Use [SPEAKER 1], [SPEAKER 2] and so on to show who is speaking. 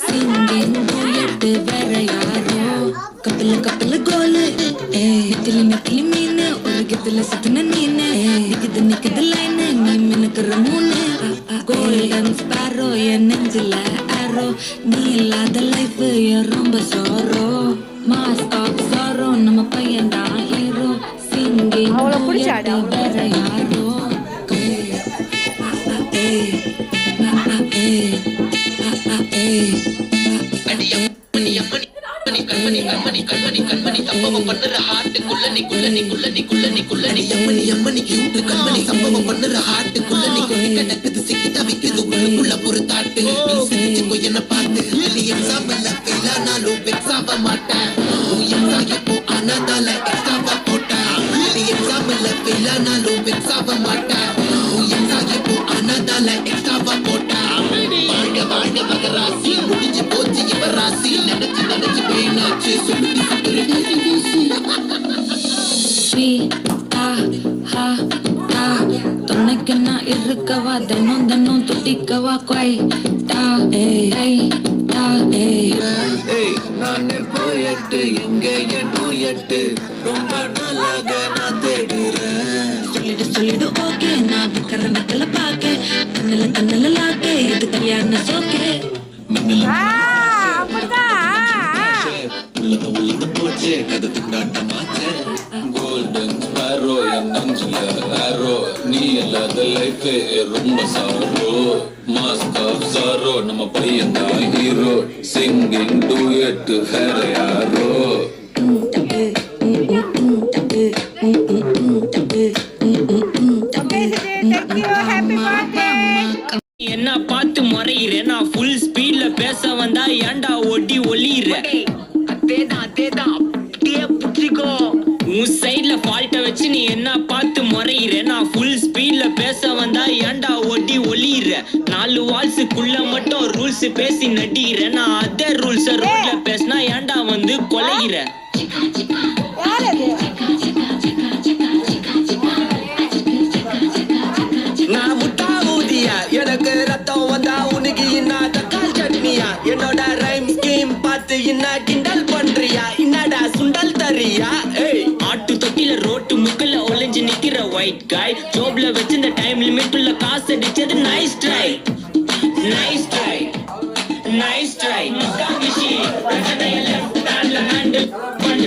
[SPEAKER 1] singing duet வேற யாரோ கப்பல கப்பல கோலு கிளி மெக்கிலி மீன் ஒரு கித்துல சுத்தின நீனு நிக்குது நிக்குது லைனு நீ மினுக்குற மூணு கோல்டன் ஸ்பாரோ என் நெஞ்சில ஆரோ நீ இல்லாத லைஃப் ரொம்ப சோரோ மாஸ் ஆஃப் சாரோ நம்ம பையன் தான் ஹீரோ சிங்கிங் டூயட் வேற யாரோ
[SPEAKER 2] கண்மணி சம்பவம் பண்ணுற ஹார்ட்டுக்குள்ள நீ கியூட்டு கண்மணி சம்பவம் பண்ணுற ஹார்ட்டுக்குள்ள நீ கிடக்குது சிக்கி தவிக்குது உள்ள ஒரு தாட்டு என்ன பார்த்து எக்ஸாம்பிள் ஃபெயிலானாலும் வெக்ஸாக மாட்டேன் இப்போ ஆனாதால எக்ஸாவா போட்டேன் எக்ஸாம்பிள் ஃபெயிலானாலும் வெக்ஸாக மாட்டேன் இப்போ ஆனாதால எக்ஸாவா போட்டேன் வாழ்க வாழ்க மகராசி முடிஞ்சு போச்சு இவ ராசி நினைச்சு நினைச்சு பேனாச்சு சொல்லி
[SPEAKER 1] துணைக்கு நான் இருக்கவா தினம் தினம் துட்டிக்கவா கொய்
[SPEAKER 2] நானே போயட்டு எங்க எட்டு ரொம்ப நாளாக நான் தேடுறேன்
[SPEAKER 1] சொல்லிடு ஓகே நான் வைக்கிற வெத்தல பாக்க கண்ணுல லாக்கே இது கல்யாண சோக்கே
[SPEAKER 2] போச்சே கதத்துக்கு நாட்டமாச்சே கோல்டன் ஸ்பாரோ என் நெஞ்சில ஆரோ நீ இல்லாத லைஃப் ரொம்ப சாரோ மாஸ்க் ஆஃப் சாரோ நம்ம பையன் தான் ஹீரோ சிங்கிங் டூயட் வேற யாரோ
[SPEAKER 3] என்ன பார்த்து முறையிற நான் ஃபுல் ஸ்பீட்ல பேச வந்தா ஏன்டா ஒட்டி ஒளியிற அதேதான் அப்படியே புடிச்சிக்கோ உன் சைட்ல ஃபால்ட்ட வச்சு நீ என்ன பார்த்து முறையிற நான் ஃபுல் ஸ்பீட்ல பேச வந்தா ஏன்டா ஒட்டி ஒளியிற 4 வால்ஸுக்குள்ள மட்டும் ரூல்ஸ் பேசி நடிக்கிற நான் அதே ரூல்ஸ ரோட்ல பேசினா ஏன்டா வந்து கொலைகிற
[SPEAKER 4] நான் முட்டா ஊதியா எனக்கு ரத்தம் வந்தா உனக்கு என்ன தக்காளி சட்னியா என்னோட ரைம் ஸ்கீம் பார்த்து என்ன கிண்டல் பண்றியா என்னடா சுண்டல் தரியா
[SPEAKER 3] ஆட்டு தொட்டில ரோட்டு முக்கல ஒளிஞ்சு நிக்கிற ஒயிட் காய் ஜோப்ல வச்சிருந்த டைம் லிமிட் உள்ள காசு அடிச்சது நைஸ் ட்ரை பிரச்சனை எல்லாம் ஹேண்டில் பண்ற